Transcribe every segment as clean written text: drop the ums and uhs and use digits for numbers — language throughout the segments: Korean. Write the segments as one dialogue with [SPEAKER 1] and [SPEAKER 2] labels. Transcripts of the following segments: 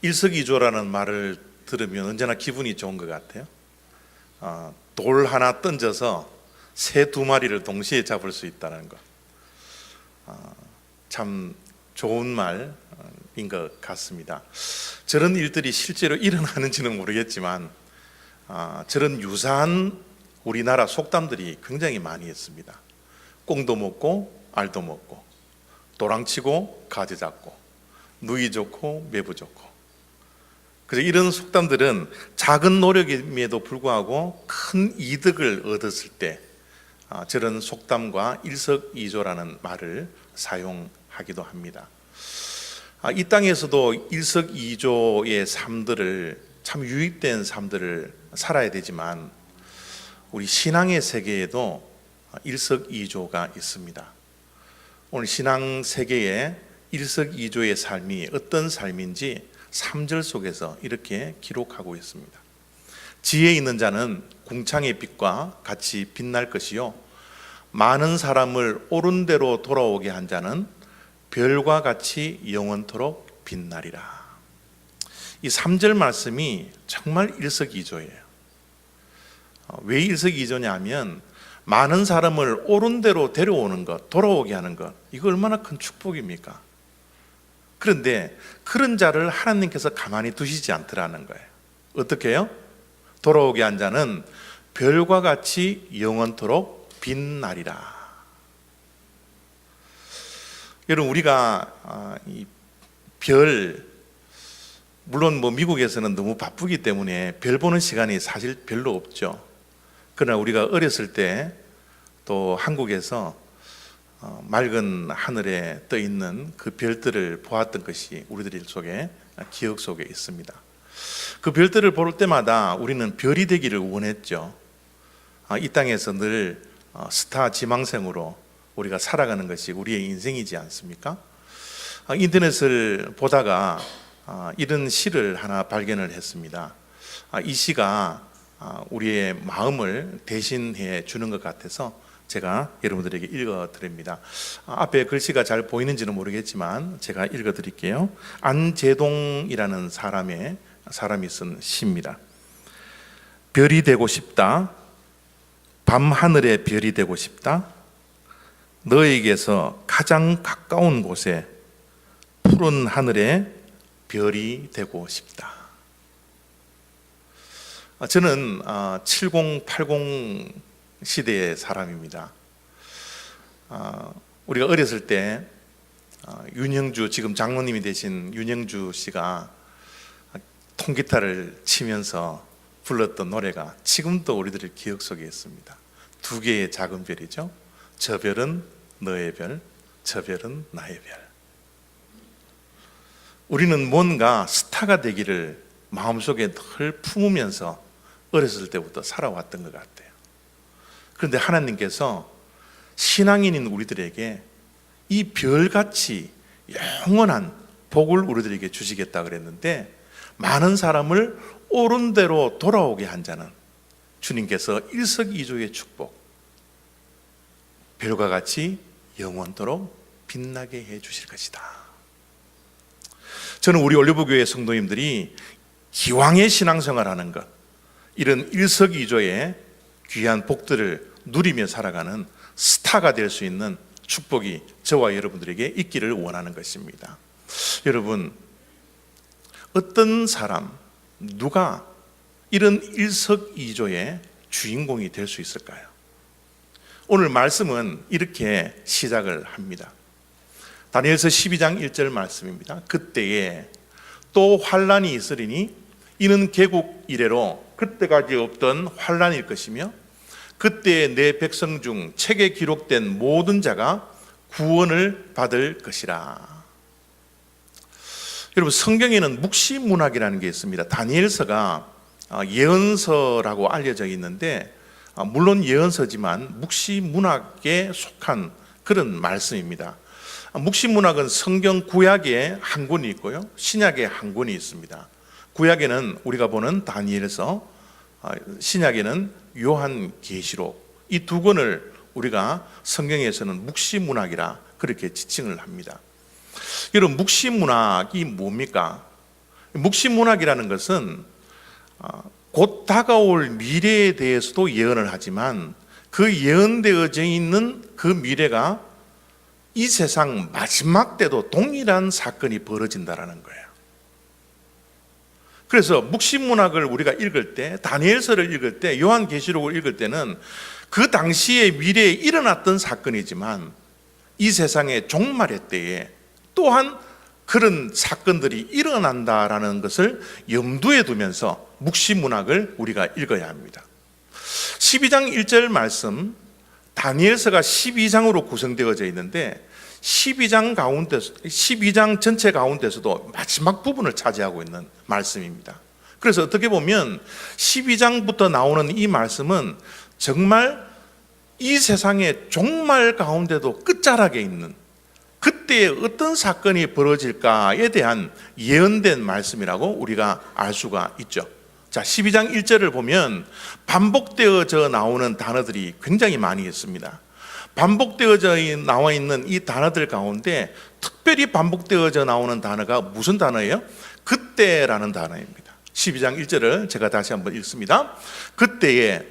[SPEAKER 1] 일석이조라는 말을 들으면 언제나 기분이 좋은 것 같아요. 돌 하나 던져서 새 두 마리를 동시에 잡을 수 있다는 것. 참 좋은 말인 것 같습니다. 저런 일들이 실제로 일어나는지는 모르겠지만 저런 유사한 우리나라 속담들이 굉장히 많이 있습니다. 꽁도 먹고 알도 먹고, 도랑치고 가지 잡고, 누이 좋고 매부 좋고. 그래서 이런 속담들은 작은 노력임에도 불구하고 큰 이득을 얻었을 때 저런 속담과 일석이조라는 말을 사용하기도 합니다. 이 땅에서도 일석이조의 삶들을, 참 유익된 삶들을 살아야 되지만 우리 신앙의 세계에도 일석이조가 있습니다. 오늘 신앙 세계에 일석이조의 삶이 어떤 삶인지 3절 속에서 이렇게 기록하고 있습니다. 지혜 있는 자는 궁창의 빛과 같이 빛날 것이요, 많은 사람을 옳은 대로 돌아오게 한 자는 별과 같이 영원토록 빛나리라. 이 3절 말씀이 정말 일석이조예요. 왜 일석이조냐 하면 많은 사람을 옳은 대로 데려오는 것, 돌아오게 하는 것, 이거 얼마나 큰 축복입니까? 그런데 그런 자를 하나님께서 가만히 두시지 않더라는 거예요. 어떻게 해요? 돌아오게 한 자는 별과 같이 영원토록 빛나리라. 여러분, 우리가 이 별, 물론 미국에서는 너무 바쁘기 때문에 별 보는 시간이 사실 별로 없죠. 그러나 우리가 어렸을 때 또 한국에서 맑은 하늘에 떠 있는 그 별들을 보았던 것이 우리들 속에, 기억 속에 있습니다. 그 별들을 볼 때마다 우리는 별이 되기를 원했죠. 이 땅에서 늘 스타 지망생으로 우리가 살아가는 것이 우리의 인생이지 않습니까? 인터넷을 보다가 이런 시를 하나 발견을 했습니다. 이 시가 우리의 마음을 대신해 주는 것 같아서 제가 여러분들에게 읽어드립니다. 앞에 글씨가 잘 보이는지는 모르겠지만 제가 읽어드릴게요. 안재동이라는 사람이 쓴 시입니다. 별이 되고 싶다. 밤하늘의 별이 되고 싶다. 너에게서 가장 가까운 곳에 푸른 하늘의 별이 되고 싶다. 저는 70, 80 시대의 사람입니다. 우리가 어렸을 때 윤형주, 지금 장로님이 되신 윤형주 씨가 통기타를 치면서 불렀던 노래가 지금도 우리들의 기억 속에 있습니다. 두 개의 작은 별이죠. 저 별은 너의 별, 저 별은 나의 별. 우리는 뭔가 스타가 되기를 마음속에 늘 품으면서 어렸을 때부터 살아왔던 것 같아요. 그런데 하나님께서 신앙인인 우리들에게 이 별같이 영원한 복을 우리들에게 주시겠다 그랬는데, 많은 사람을 옳은 대로 돌아오게 한 자는 주님께서 일석이조의 축복, 별과 같이 영원토록 빛나게 해 주실 것이다. 저는 우리 올리브교회 성도님들이 기왕의 신앙생활하는 것, 이런 일석이조의 귀한 복들을 누리며 살아가는 스타가 될 수 있는 축복이 저와 여러분들에게 있기를 원하는 것입니다. 여러분, 어떤 사람, 누가 이런 일석이조의 주인공이 될 수 있을까요? 오늘 말씀은 이렇게 시작을 합니다. 다니엘서 12장 1절 말씀입니다. 그때에 또 환란이 있으리니 이는 개국 이래로 그때까지 없던 환란일 것이며, 그때에 내 백성 중 책에 기록된 모든 자가 구원을 받을 것이라. 여러분, 성경에는 묵시문학이라는 게 있습니다. 다니엘서가 예언서라고 알려져 있는데, 물론 예언서지만 묵시문학에 속한 그런 말씀입니다. 묵시문학은 성경 구약에 한 권이 있고요, 신약에 한 권이 있습니다. 구약에는 우리가 보는 다니엘서, 신약에는 요한계시록, 이 두 권을 우리가 성경에서는 묵시문학이라 그렇게 지칭을 합니다. 여러분, 묵시문학이 뭡니까? 묵시문학이라는 것은 곧 다가올 미래에 대해서도 예언을 하지만 그 예언되어져 있는 그 미래가 이 세상 마지막 때도 동일한 사건이 벌어진다는 거예요. 그래서 묵시문학을 우리가 읽을 때, 다니엘서를 읽을 때, 요한계시록을 읽을 때는 그 당시의 미래에 일어났던 사건이지만 이 세상의 종말의 때에 또한 그런 사건들이 일어난다라는 것을 염두에 두면서 묵시문학을 우리가 읽어야 합니다. 12장 1절 말씀, 다니엘서가 12장으로 구성되어져 있는데 12장 전체 가운데서도 마지막 부분을 차지하고 있는 말씀입니다. 그래서 어떻게 보면 12장부터 나오는 이 말씀은 정말 이 세상의 종말 가운데도 끝자락에 있는 그때에 어떤 사건이 벌어질까에 대한 예언된 말씀이라고 우리가 알 수가 있죠. 자, 12장 1절을 보면 반복되어져 나오는 단어들이 굉장히 많이 있습니다. 반복되어져 나와 있는 이 단어들 가운데 특별히 반복되어져 나오는 단어가 무슨 단어예요? 그때라는 단어입니다. 12장 1절을 제가 다시 한번 읽습니다. 그때에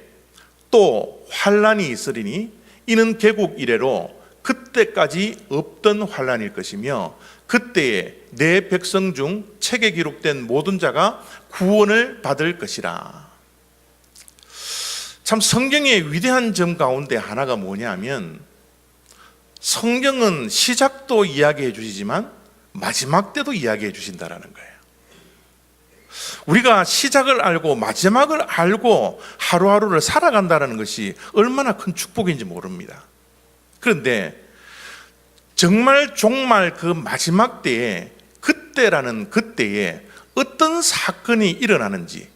[SPEAKER 1] 또 환란이 있으리니 이는 개국 이래로 그때까지 없던 환란일 것이며 그때에 내 백성 중 책에 기록된 모든 자가 구원을 받을 것이라. 참 성경의 위대한 점 가운데 하나가 뭐냐면 성경은 시작도 이야기해 주시지만 마지막 때도 이야기해 주신다라는 거예요. 우리가 시작을 알고 마지막을 알고 하루하루를 살아간다는 것이 얼마나 큰 축복인지 모릅니다. 그런데 정말 종말 그 마지막 때에 그때라는 그때에 어떤 사건이 일어나는지,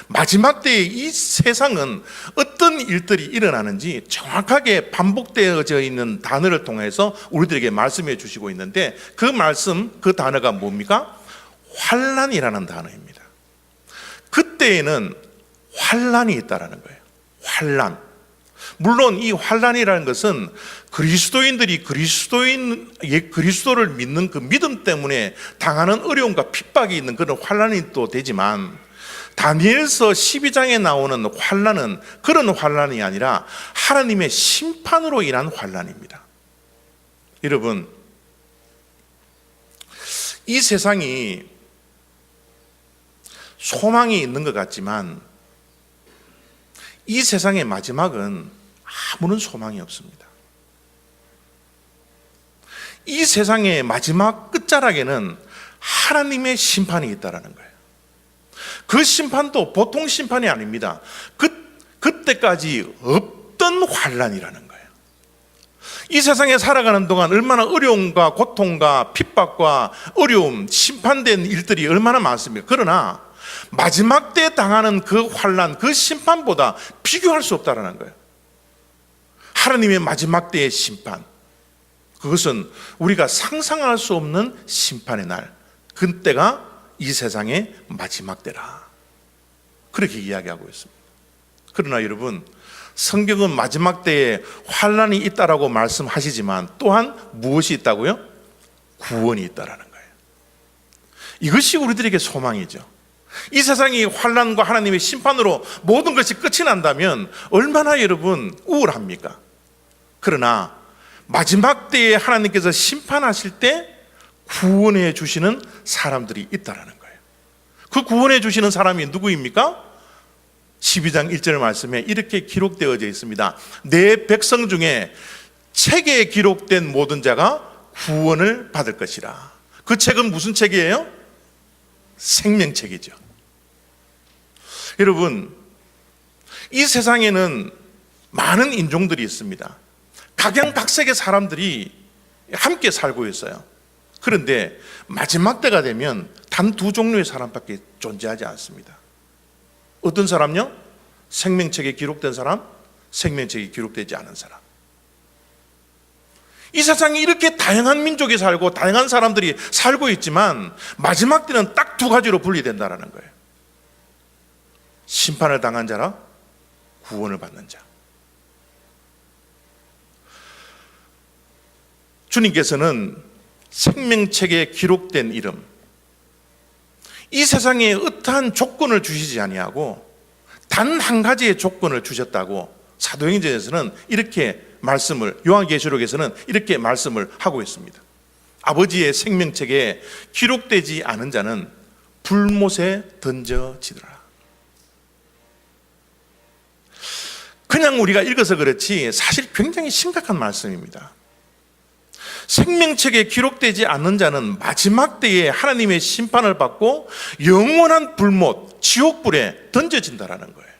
[SPEAKER 1] 마지막 때에 이 세상은 어떤 일들이 일어나는지 정확하게 반복되어져 있는 단어를 통해서 우리들에게 말씀해 주시고 있는데 그 말씀, 그 단어가 뭡니까? 환란이라는 단어입니다. 그때에는 환란이 있다라는 거예요. 환란. 물론 이 환란이라는 것은 그리스도인들이 그리스도를 믿는 그 믿음 때문에 당하는 어려움과 핍박이 있는 그런 환란이 또 되지만 다니엘서 12장에 나오는 환란은 그런 환란이 아니라 하나님의 심판으로 인한 환란입니다. 여러분, 이 세상이 소망이 있는 것 같지만 이 세상의 마지막은 아무런 소망이 없습니다. 이 세상의 마지막 끝자락에는 하나님의 심판이 있다는 거예요. 그 심판도 보통 심판이 아닙니다. 그때까지 없던 환란이라는 거예요. 이 세상에 살아가는 동안 얼마나 어려움과 고통과 핍박과 어려움, 심판된 일들이 얼마나 많습니까? 그러나 마지막 때 당하는 그 환란, 그 심판보다 비교할 수 없다는 거예요. 하나님의 마지막 때의 심판, 그것은 우리가 상상할 수 없는 심판의 날, 그때가 이 세상의 마지막 때라, 그렇게 이야기하고 있습니다. 그러나 여러분, 성경은 마지막 때에 환란이 있다라고 말씀하시지만 또한 무엇이 있다고요? 구원이 있다라는 거예요. 이것이 우리들에게 소망이죠. 이 세상이 환란과 하나님의 심판으로 모든 것이 끝이 난다면 얼마나 여러분 우울합니까? 그러나 마지막 때에 하나님께서 심판하실 때 구원해 주시는 사람들이 있다라는 거예요. 그 구원해 주시는 사람이 누구입니까? 12장 1절 말씀에 이렇게 기록되어져 있습니다. 내 백성 중에 책에 기록된 모든 자가 구원을 받을 것이라. 그 책은 무슨 책이에요? 생명책이죠. 여러분, 이 세상에는 많은 인종들이 있습니다. 각양각색의 사람들이 함께 살고 있어요. 그런데 마지막 때가 되면 단 두 종류의 사람밖에 존재하지 않습니다. 어떤 사람요? 생명책에 기록된 사람, 생명책에 기록되지 않은 사람. 이 세상에 이렇게 다양한 민족이 살고 다양한 사람들이 살고 있지만 마지막 때는 딱 두 가지로 분리된다는 거예요. 심판을 당한 자라 구원을 받는 자. 주님께서는 생명책에 기록된 이름, 이 세상에 어떠한 조건을 주시지 아니하고 단 한 가지의 조건을 주셨다고 사도행전에서는 이렇게 말씀을, 요한계시록에서는 이렇게 말씀을 하고 있습니다. 아버지의 생명책에 기록되지 않은 자는 불못에 던져지더라. 그냥 우리가 읽어서 그렇지 사실 굉장히 심각한 말씀입니다. 생명책에 기록되지 않는 자는 마지막 때에 하나님의 심판을 받고 영원한 불못, 지옥불에 던져진다라는 거예요.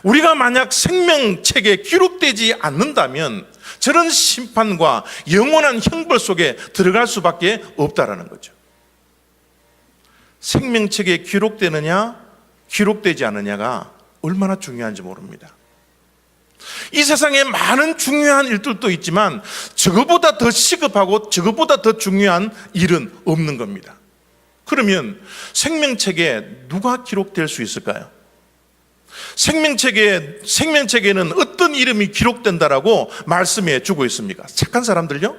[SPEAKER 1] 우리가 만약 생명책에 기록되지 않는다면 저런 심판과 영원한 형벌 속에 들어갈 수밖에 없다라는 거죠. 생명책에 기록되느냐, 기록되지 않느냐가 얼마나 중요한지 모릅니다. 이 세상에 많은 중요한 일들도 있지만 저거보다 더 시급하고 저거보다 더 중요한 일은 없는 겁니다. 그러면 생명책에 누가 기록될 수 있을까요? 생명책에는 어떤 이름이 기록된다라고 말씀해 주고 있습니까? 착한 사람들요?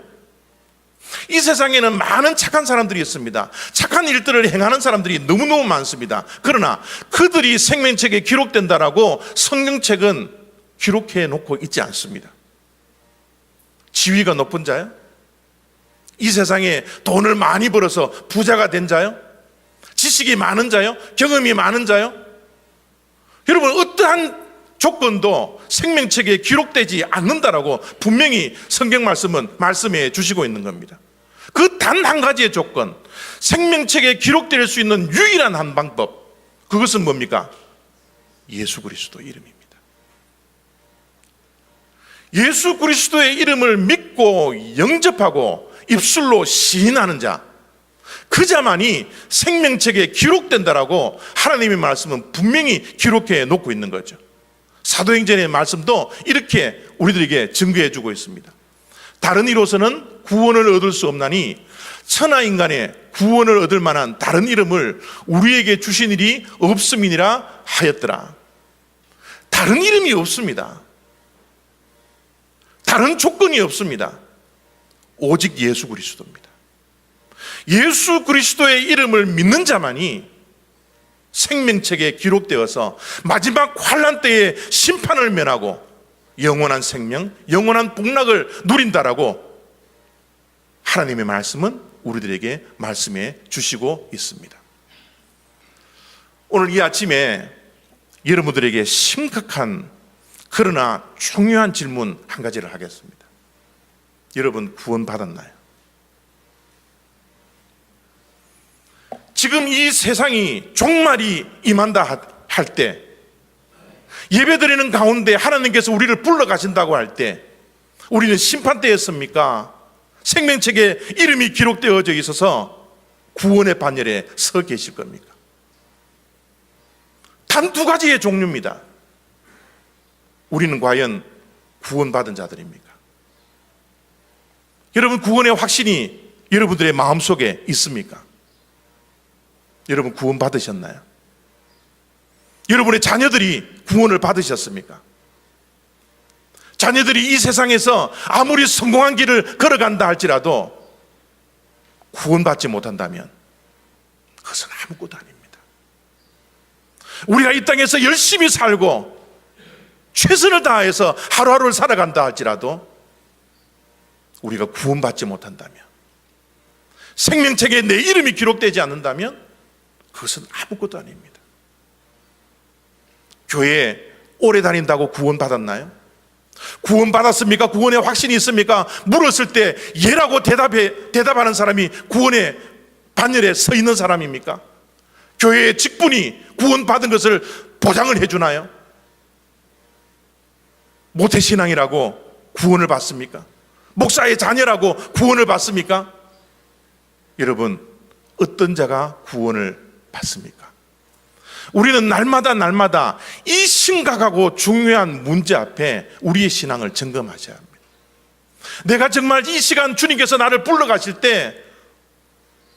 [SPEAKER 1] 이 세상에는 많은 착한 사람들이 있습니다. 착한 일들을 행하는 사람들이 너무너무 많습니다. 그러나 그들이 생명책에 기록된다라고 성경책은 기록해 놓고 있지 않습니다. 지위가 높은 자요? 이 세상에 돈을 많이 벌어서 부자가 된 자요? 지식이 많은 자요? 경험이 많은 자요? 여러분, 어떠한 조건도 생명책에 기록되지 않는다라고 분명히 성경 말씀은 말씀해 주시고 있는 겁니다. 그 단 한 가지의 조건, 생명책에 기록될 수 있는 유일한 한 방법, 그것은 뭡니까? 예수 그리스도 이름입니다. 예수 그리스도의 이름을 믿고 영접하고 입술로 시인하는 자, 그 자만이 생명책에 기록된다라고 하나님의 말씀은 분명히 기록해 놓고 있는 거죠. 사도행전의 말씀도 이렇게 우리들에게 증거해 주고 있습니다. 다른 이로서는 구원을 얻을 수 없나니 천하 인간의 구원을 얻을 만한 다른 이름을 우리에게 주신 일이 없음이니라 하였더라. 다른 이름이 없습니다. 다른 조건이 없습니다. 오직 예수 그리스도입니다. 예수 그리스도의 이름을 믿는 자만이 생명책에 기록되어서 마지막 환난 때에 심판을 면하고 영원한 생명, 영원한 복락을 누린다라고 하나님의 말씀은 우리들에게 말씀해 주시고 있습니다. 오늘 이 아침에 여러분들에게 심각한 그러나 중요한 질문 한 가지를 하겠습니다. 여러분, 구원 받았나요? 지금 이 세상이 종말이 임한다 할 때, 예배드리는 가운데 하나님께서 우리를 불러가신다고 할 때 우리는 심판대였습니까? 생명책에 이름이 기록되어져 있어서 구원의 반열에 서 계실 겁니까? 단 두 가지의 종류입니다. 우리는 과연 구원받은 자들입니까? 여러분, 구원의 확신이 여러분들의 마음속에 있습니까? 여러분, 구원 받으셨나요? 여러분의 자녀들이 구원을 받으셨습니까? 자녀들이 이 세상에서 아무리 성공한 길을 걸어간다 할지라도 구원받지 못한다면 그것은 아무것도 아닙니다. 우리가 이 땅에서 열심히 살고 최선을 다해서 하루하루를 살아간다 할지라도 우리가 구원받지 못한다면, 생명책에 내 이름이 기록되지 않는다면 그것은 아무것도 아닙니다. 교회에 오래 다닌다고 구원받았나요? 구원받았습니까? 구원의 확신이 있습니까? 물었을 때 예라고 대답하는 사람이 구원의 반열에 서 있는 사람입니까? 교회의 직분이 구원받은 것을 보장을 해주나요? 모태신앙이라고 구원을 받습니까? 목사의 자녀라고 구원을 받습니까? 여러분, 어떤 자가 구원을 받습니까? 우리는 날마다 이 심각하고 중요한 문제 앞에 우리의 신앙을 점검하셔야 합니다. 내가 정말 이 시간 주님께서 나를 불러가실 때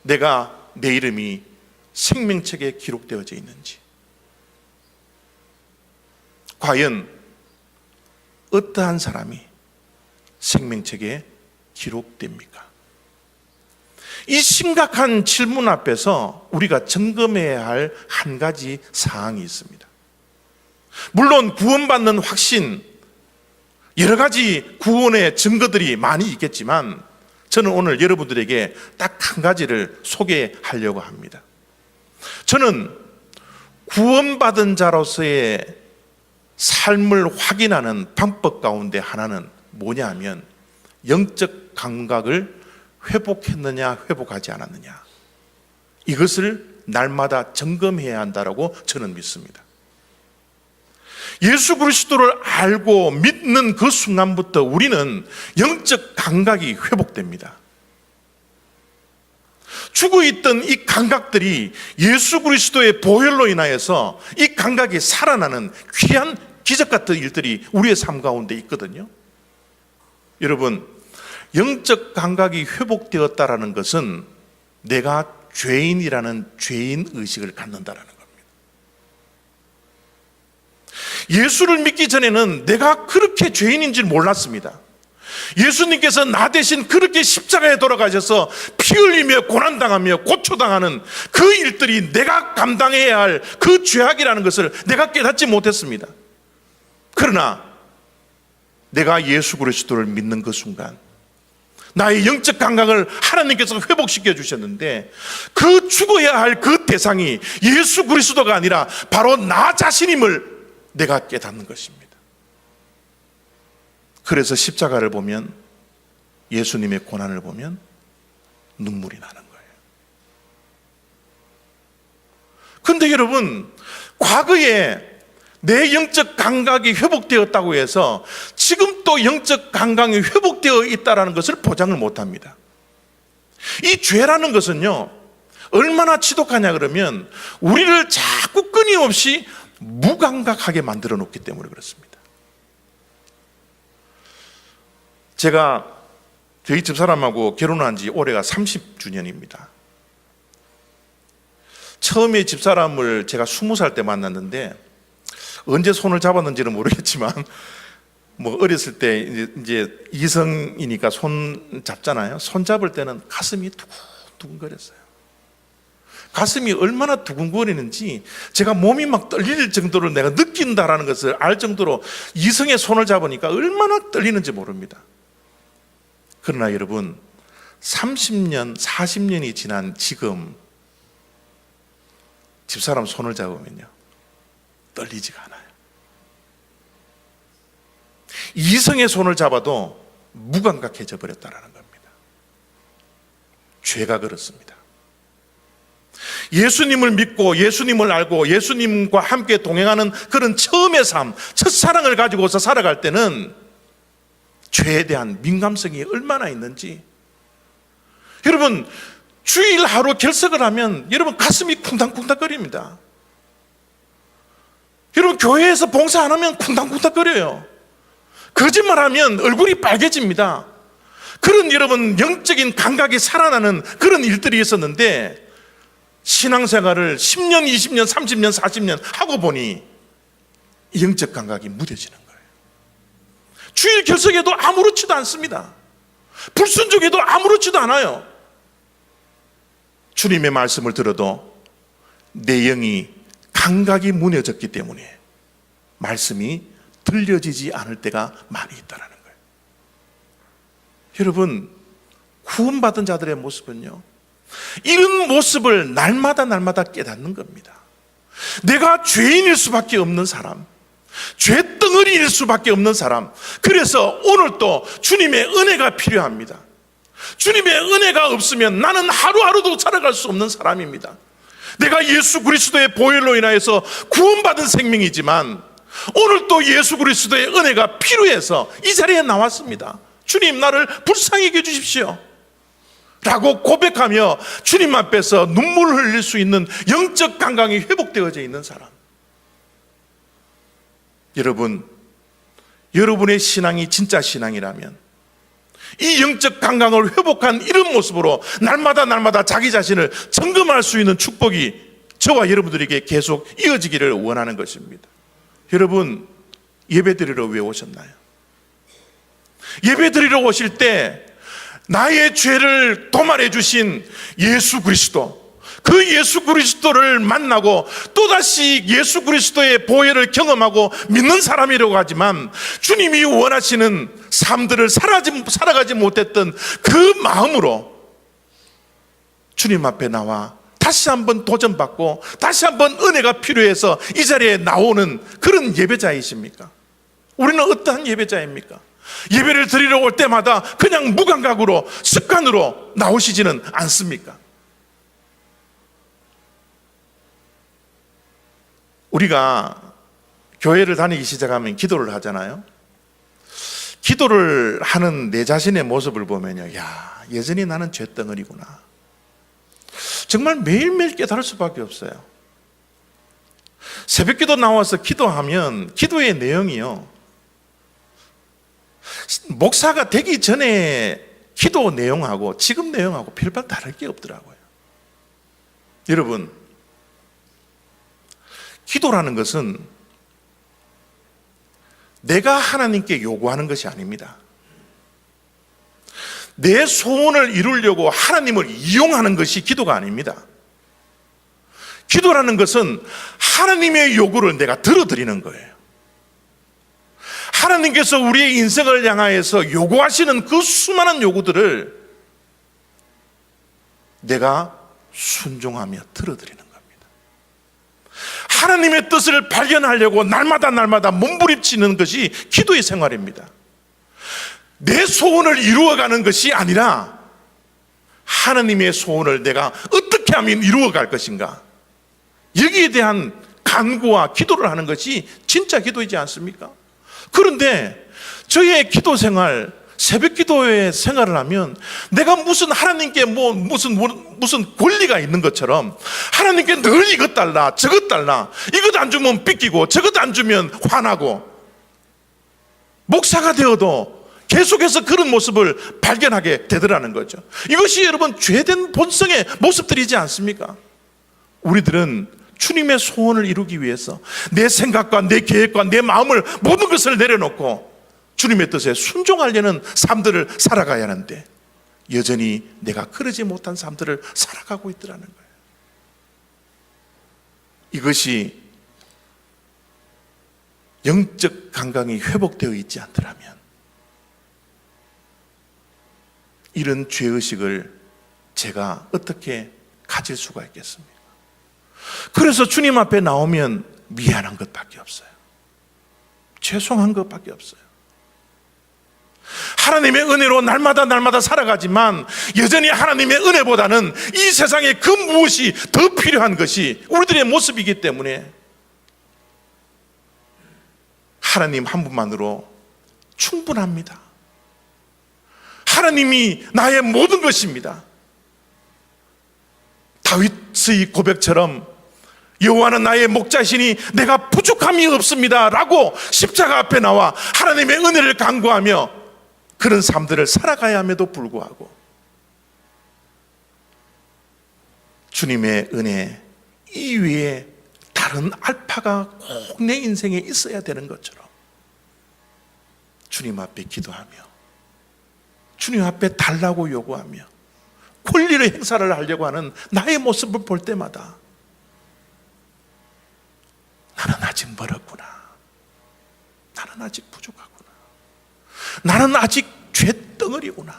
[SPEAKER 1] 내가 내 이름이 생명책에 기록되어져 있는지, 과연 어떠한 사람이 생명책에 기록됩니까? 이 심각한 질문 앞에서 우리가 점검해야 할 한 가지 사항이 있습니다. 물론 구원받는 확신, 여러 가지 구원의 증거들이 많이 있겠지만 저는 오늘 여러분들에게 딱 한 가지를 소개하려고 합니다. 저는 구원받은 자로서의 삶을 확인하는 방법 가운데 하나는 뭐냐 하면 영적 감각을 회복했느냐 회복하지 않았느냐, 이것을 날마다 점검해야 한다라고 저는 믿습니다. 예수 그리스도를 알고 믿는 그 순간부터 우리는 영적 감각이 회복됩니다. 죽어있던 이 감각들이 예수 그리스도의 보혈로 인하여서 이 감각이 살아나는 귀한 기적 같은 일들이 우리의 삶 가운데 있거든요. 여러분, 영적 감각이 회복되었다라는 것은 내가 죄인이라는 죄인 의식을 갖는다라는 겁니다. 예수를 믿기 전에는 내가 그렇게 죄인인 줄 몰랐습니다. 예수님께서 나 대신 그렇게 십자가에 돌아가셔서 피 흘리며 고난당하며 고초당하는 그 일들이 내가 감당해야 할 그 죄악이라는 것을 내가 깨닫지 못했습니다. 그러나 내가 예수 그리스도를 믿는 그 순간 나의 영적 감각을 하나님께서 회복시켜 주셨는데, 그 죽어야 할 그 대상이 예수 그리스도가 아니라 바로 나 자신임을 내가 깨닫는 것입니다. 그래서 십자가를 보면, 예수님의 고난을 보면 눈물이 나는 거예요. 그런데 여러분, 과거에 내 영적 감각이 회복되었다고 해서 지금 또 영적 감각이 회복되어 있다는 것을 보장을 못합니다. 이 죄라는 것은요, 얼마나 지독하냐 그러면 우리를 자꾸 끊임없이 무감각하게 만들어 놓기 때문에 그렇습니다. 제가 저희 집사람하고 결혼한 지 올해가 30주년입니다. 처음에 집사람을 제가 20살 때 만났는데 언제 손을 잡았는지는 모르겠지만 뭐 어렸을 때 이제 이성이니까 손 잡잖아요. 손 잡을 때는 가슴이 두근두근거렸어요. 가슴이 얼마나 두근거리는지 제가 몸이 막 떨릴 정도로 내가 느낀다라는 것을 알 정도로 이성의 손을 잡으니까 얼마나 떨리는지 모릅니다. 그러나 여러분, 30년, 40년이 지난 지금 집사람 손을 잡으면요, 떨리지가 않아요. 이성의 손을 잡아도 무감각해져 버렸다는 겁니다. 죄가 그렇습니다. 예수님을 믿고 예수님을 알고 예수님과 함께 동행하는 그런 처음의 삶, 첫사랑을 가지고서 살아갈 때는 죄에 대한 민감성이 얼마나 있는지, 여러분, 주일 하루 결석을 하면 여러분 가슴이 쿵당쿵당거립니다. 여러분, 교회에서 봉사 안 하면 쿵당쿵당거려요. 거짓말하면 얼굴이 빨개집니다. 그런 여러분 영적인 감각이 살아나는 그런 일들이 있었는데, 신앙생활을 10년, 20년, 30년, 40년 하고 보니 영적 감각이 무뎌지는 거예요. 주일 결석에도 아무렇지도 않습니다. 불순종에도 아무렇지도 않아요. 주님의 말씀을 들어도 내 영이 감각이 무너졌기 때문에 말씀이 들려지지 않을 때가 많이 있다는 거예요. 여러분, 구원받은 자들의 모습은요, 이런 모습을 날마다 깨닫는 겁니다. 내가 죄인일 수밖에 없는 사람, 죄덩어리일 수밖에 없는 사람, 그래서 오늘 또 주님의 은혜가 필요합니다. 주님의 은혜가 없으면 나는 하루하루도 살아갈 수 없는 사람입니다. 내가 예수 그리스도의 보혈로 인하여서 구원받은 생명이지만 오늘 또 예수 그리스도의 은혜가 필요해서 이 자리에 나왔습니다. 주님, 나를 불쌍히 여겨주십시오 라고 고백하며 주님 앞에서 눈물을 흘릴 수 있는 영적 감각이 회복되어져 있는 사람. 여러분, 여러분의 신앙이 진짜 신앙이라면 이 영적 감각을 회복한 이런 모습으로 날마다 자기 자신을 점검할 수 있는 축복이 저와 여러분들에게 계속 이어지기를 원하는 것입니다. 여러분, 예배드리러 왜 오셨나요? 예배드리러 오실 때 나의 죄를 도말해 주신 예수 그리스도, 그 예수 그리스도를 만나고 또다시 예수 그리스도의 보혈을 경험하고 믿는 사람이라고 하지만, 주님이 원하시는 삶들을 살아가지 못했던 그 마음으로 주님 앞에 나와 다시 한번 도전받고 다시 한번 은혜가 필요해서 이 자리에 나오는 그런 예배자이십니까? 우리는 어떠한 예배자입니까? 예배를 드리러 올 때마다 그냥 무감각으로 습관으로 나오시지는 않습니까? 우리가 교회를 다니기 시작하면 기도를 하잖아요. 기도를 하는 내 자신의 모습을 보면요, 야, 여전히 나는 쇳덩어리구나. 정말 매일매일 깨달을 수밖에 없어요. 새벽기도 나와서 기도하면 기도의 내용이요, 목사가 되기 전에 기도 내용하고 지금 내용하고 별반 다를 게 없더라고요. 여러분, 기도라는 것은 내가 하나님께 요구하는 것이 아닙니다. 내 소원을 이루려고 하나님을 이용하는 것이 기도가 아닙니다. 기도라는 것은 하나님의 요구를 내가 들어드리는 거예요. 하나님께서 우리의 인생을 향하여서 요구하시는 그 수많은 요구들을 내가 순종하며 들어드리는 겁니다. 하나님의 뜻을 발견하려고 날마다 몸부림치는 것이 기도의 생활입니다. 내 소원을 이루어가는 것이 아니라 하나님의 소원을 내가 어떻게 하면 이루어갈 것인가, 여기에 대한 간구와 기도를 하는 것이 진짜 기도이지 않습니까? 그런데 저의 기도 생활, 새벽 기도의 생활을 하면 내가 무슨 하나님께 무슨 권리가 있는 것처럼 하나님께 늘 이것 달라 저것 달라, 이것 안 주면 삐끼고 저것 안 주면 화나고, 목사가 되어도 계속해서 그런 모습을 발견하게 되더라는 거죠. 이것이 여러분 죄된 본성의 모습들이지 않습니까? 우리들은 주님의 소원을 이루기 위해서 내 생각과 내 계획과 내 마음을 모든 것을 내려놓고 주님의 뜻에 순종하려는 삶들을 살아가야 하는데, 여전히 내가 그러지 못한 삶들을 살아가고 있더라는 거예요. 이것이 영적 감각이 회복되어 있지 않더라면 이런 죄의식을 제가 어떻게 가질 수가 있겠습니까? 그래서 주님 앞에 나오면 미안한 것밖에 없어요. 죄송한 것밖에 없어요. 하나님의 은혜로 날마다 살아가지만 여전히 하나님의 은혜보다는 이 세상에 그 무엇이 더 필요한 것이 우리들의 모습이기 때문에 하나님 한 분만으로 충분합니다. 하나님이 나의 모든 것입니다. 다윗의 고백처럼 여호와는 나의 목자시니 내가 부족함이 없습니다 라고 십자가 앞에 나와 하나님의 은혜를 간구하며 그런 삶들을 살아가야 함에도 불구하고 주님의 은혜 이외에 다른 알파가 꼭 내 인생에 있어야 되는 것처럼 주님 앞에 기도하며 주님 앞에 달라고 요구하며 권리의 행사를 하려고 하는 나의 모습을 볼 때마다 나는 아직 멀었구나, 나는 아직 부족하구나, 나는 아직 죄덩어리구나.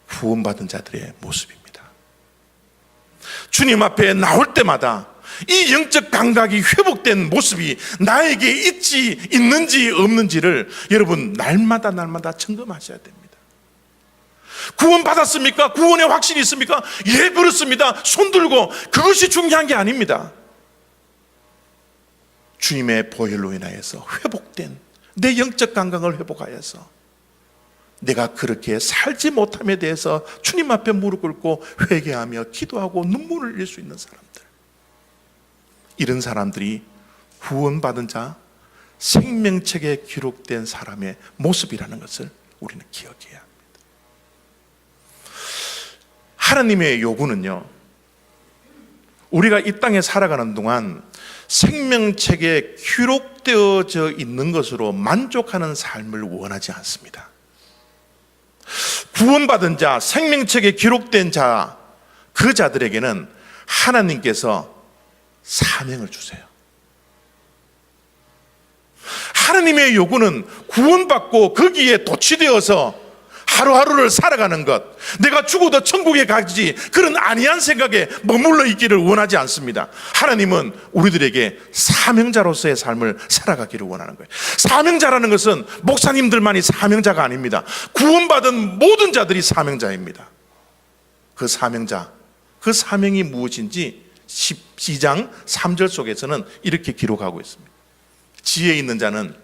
[SPEAKER 1] 구원받은 자들의 모습입니다. 주님 앞에 나올 때마다 이 영적 감각이 회복된 모습이 나에게 있는지 없는지를 여러분 날마다 점검하셔야 됩니다. 구원 받았습니까? 구원의 확신이 있습니까? 예, 그렇습니다. 손 들고, 그것이 중요한 게 아닙니다. 주님의 보혈로 인하여서 회복된 내 영적 감각을 회복하여서 내가 그렇게 살지 못함에 대해서 주님 앞에 무릎 꿇고 회개하며 기도하고 눈물을 흘릴 수 있는 사람들, 이런 사람들이 구원받은 자, 생명책에 기록된 사람의 모습이라는 것을 우리는 기억해야 합니다. 하나님의 요구는요, 우리가 이 땅에 살아가는 동안 생명책에 기록되어져 있는 것으로 만족하는 삶을 원하지 않습니다. 구원받은 자, 생명책에 기록된 자, 그 자들에게는 하나님께서 사명을 주세요. 하나님의 요구는 구원받고 거기에 도취되어서 하루하루를 살아가는 것, 내가 죽어도 천국에 가지, 그런 안이한 생각에 머물러 있기를 원하지 않습니다. 하나님은 우리들에게 사명자로서의 삶을 살아가기를 원하는 거예요. 사명자라는 것은 목사님들만이 사명자가 아닙니다. 구원받은 모든 자들이 사명자입니다. 그 사명자, 그 사명이 무엇인지 12장 3절 속에서는 이렇게 기록하고 있습니다. 지혜 있는 자는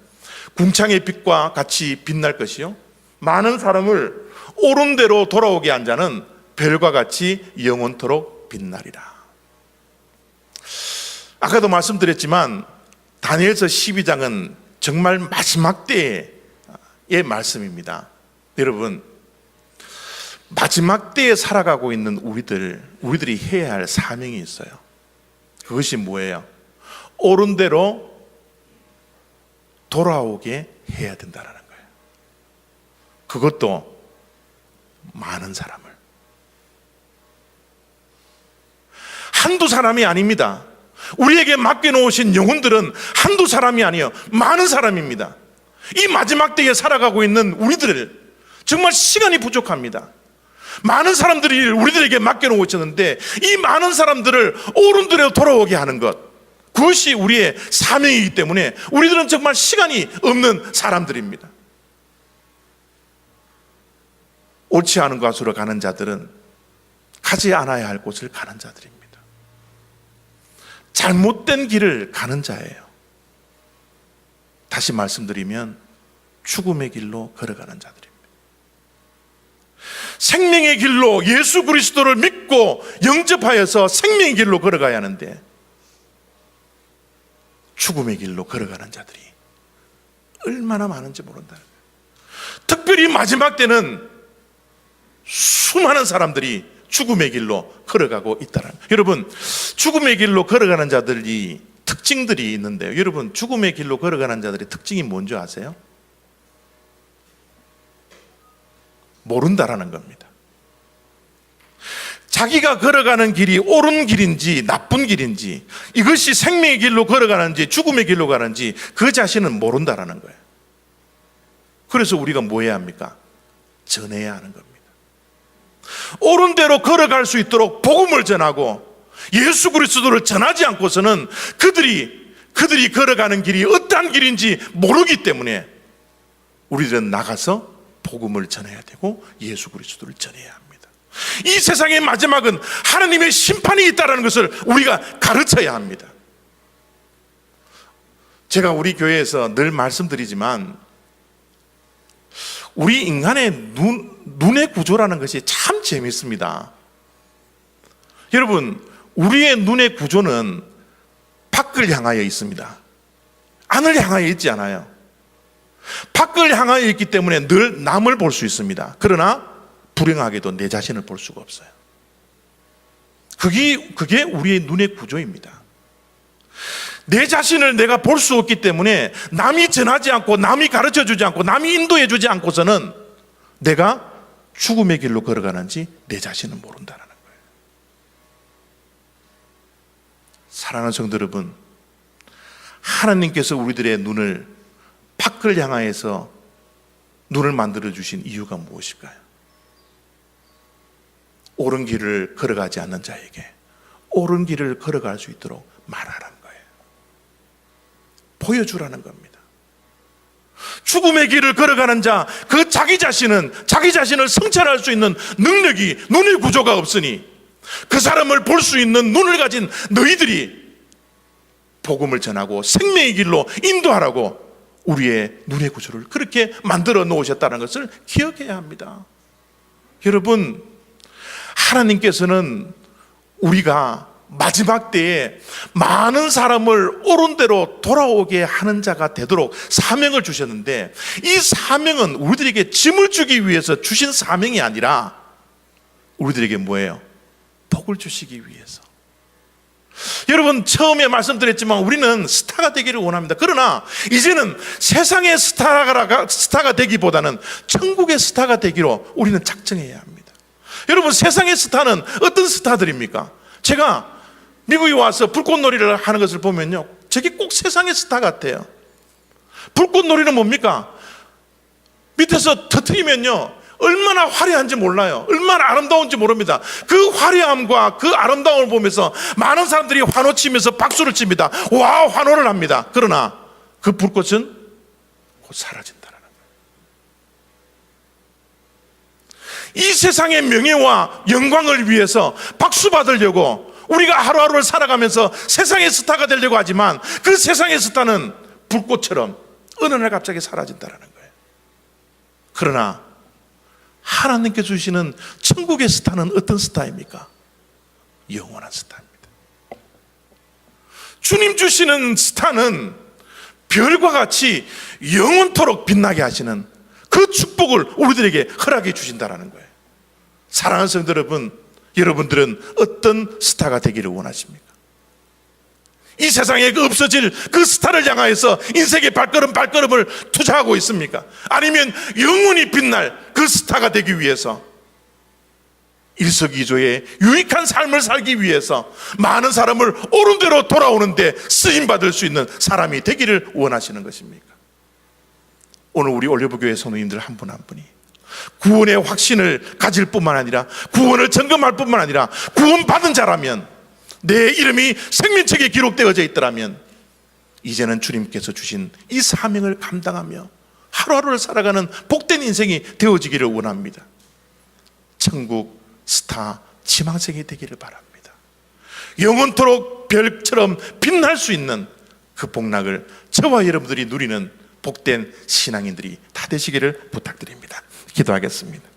[SPEAKER 1] 궁창의 빛과 같이 빛날 것이요, 많은 사람을 옳은 대로 돌아오게 한 자는 별과 같이 영원토록 빛나리라. 아까도 말씀드렸지만 다니엘서 12장은 정말 마지막 때의 말씀입니다. 여러분, 마지막 때에 살아가고 있는 우리들이 해야 할 사명이 있어요. 그것이 뭐예요? 옳은 대로 돌아오게 해야 된다라는 거예요. 그것도 많은 사람을, 한두 사람이 아닙니다. 우리에게 맡겨놓으신 영혼들은 한두 사람이 아니에요. 많은 사람입니다. 이 마지막 때에 살아가고 있는 우리들 정말 시간이 부족합니다. 많은 사람들이 우리들에게 맡겨놓으셨는데 이 많은 사람들을 옳은 대로 돌아오게 하는 것, 그것이 우리의 사명이기 때문에 우리들은 정말 시간이 없는 사람들입니다. 옳지 않은 곳으로 가는 자들은 가지 않아야 할 곳을 가는 자들입니다. 잘못된 길을 가는 자예요. 다시 말씀드리면 죽음의 길로 걸어가는 자들입니다. 생명의 길로 예수 그리스도를 믿고 영접하여서 생명의 길로 걸어가야 하는데 죽음의 길로 걸어가는 자들이 얼마나 많은지 모른다. 특별히 마지막 때는 수많은 사람들이 죽음의 길로 걸어가고 있다는 거예요. 여러분, 죽음의 길로 걸어가는 자들이 특징들이 있는데요. 여러분, 죽음의 길로 걸어가는 자들의 특징이 뭔지 아세요? 모른다라는 겁니다. 자기가 걸어가는 길이 옳은 길인지 나쁜 길인지, 이것이 생명의 길로 걸어가는지 죽음의 길로 가는지 그 자신은 모른다라는 거예요. 그래서 우리가 뭐 해야 합니까? 전해야 하는 겁니다. 옳은 대로 걸어갈 수 있도록 복음을 전하고 예수 그리스도를 전하지 않고서는 그들이 걸어가는 길이 어떠한 길인지 모르기 때문에 우리들은 나가서 복음을 전해야 되고 예수 그리스도를 전해야 합니다. 이 세상의 마지막은 하나님의 심판이 있다는 것을 우리가 가르쳐야 합니다. 제가 우리 교회에서 늘 말씀드리지만 우리 인간의 눈의 구조라는 것이 참 재밌습니다. 여러분, 우리의 눈의 구조는 밖을 향하여 있습니다. 안을 향하여 있지 않아요. 밖을 향하여 있기 때문에 늘 남을 볼 수 있습니다. 그러나 불행하게도 내 자신을 볼 수가 없어요. 그게 우리의 눈의 구조입니다. 내 자신을 내가 볼 수 없기 때문에 남이 전하지 않고 남이 가르쳐 주지 않고 남이 인도해 주지 않고서는 내가 죽음의 길로 걸어가는지 내 자신은 모른다는 거예요. 사랑하는 성도 여러분, 하나님께서 우리들의 눈을 밖을 향하여서 눈을 만들어 주신 이유가 무엇일까요? 옳은 길을 걸어가지 않는 자에게 옳은 길을 걸어갈 수 있도록 말하라는 거예요. 보여주라는 겁니다. 죽음의 길을 걸어가는 자, 그 자기 자신을 성찰할 수 있는 능력이, 눈의 구조가 없으니 그 사람을 볼 수 있는 눈을 가진 너희들이 복음을 전하고 생명의 길로 인도하라고 우리의 눈의 구조를 그렇게 만들어 놓으셨다는 것을 기억해야 합니다. 여러분, 하나님께서는 우리가 마지막 때에 많은 사람을 옳은 대로 돌아오게 하는 자가 되도록 사명을 주셨는데, 이 사명은 우리들에게 짐을 주기 위해서 주신 사명이 아니라 우리들에게 뭐예요? 복을 주시기 위해서. 여러분, 처음에 말씀드렸지만 우리는 스타가 되기를 원합니다. 그러나 이제는 세상의 스타가 되기보다는 천국의 스타가 되기로 우리는 작정해야 합니다. 여러분, 세상의 스타는 어떤 스타들입니까? 제가 미국에 와서 불꽃놀이를 하는 것을 보면요, 저게 꼭 세상의 스타 같아요. 불꽃놀이는 뭡니까? 밑에서 터뜨리면요, 얼마나 화려한지 몰라요. 얼마나 아름다운지 모릅니다. 그 화려함과 그 아름다움을 보면서 많은 사람들이 환호 치면서 박수를 칩니다. 와, 환호를 합니다. 그러나 그 불꽃은 곧 사라진다는 거예요. 이 세상의 명예와 영광을 위해서 박수 받으려고 우리가 하루하루를 살아가면서 세상의 스타가 되려고 하지만 그 세상의 스타는 불꽃처럼 어느 날 갑자기 사라진다는 거예요. 그러나 하나님께 주시는 천국의 스타는 어떤 스타입니까? 영원한 스타입니다. 주님 주시는 스타는 별과 같이 영원토록 빛나게 하시는 그 축복을 우리들에게 허락해 주신다는 거예요. 사랑하는 성도 여러분, 여러분들은 어떤 스타가 되기를 원하십니까? 이 세상에 없어질 그 스타를 향하여서 인생의 발걸음을 투자하고 있습니까? 아니면 영원히 빛날 그 스타가 되기 위해서 일석이조의 유익한 삶을 살기 위해서 많은 사람을 옳은 대로 돌아오는데 쓰임받을 수 있는 사람이 되기를 원하시는 것입니까? 오늘 우리 올리브교회 성도님들 한 분 한 분이 구원의 확신을 가질 뿐만 아니라 구원을 점검할 뿐만 아니라 구원받은 자라면, 내 이름이 생명책에 기록되어져 있더라면 이제는 주님께서 주신 이 사명을 감당하며 하루하루를 살아가는 복된 인생이 되어지기를 원합니다. 천국 스타 지망생이 되기를 바랍니다. 영원토록 별처럼 빛날 수 있는 그 복락을 저와 여러분들이 누리는 복된 신앙인들이 다 되시기를 부탁드립니다. 기도하겠습니다.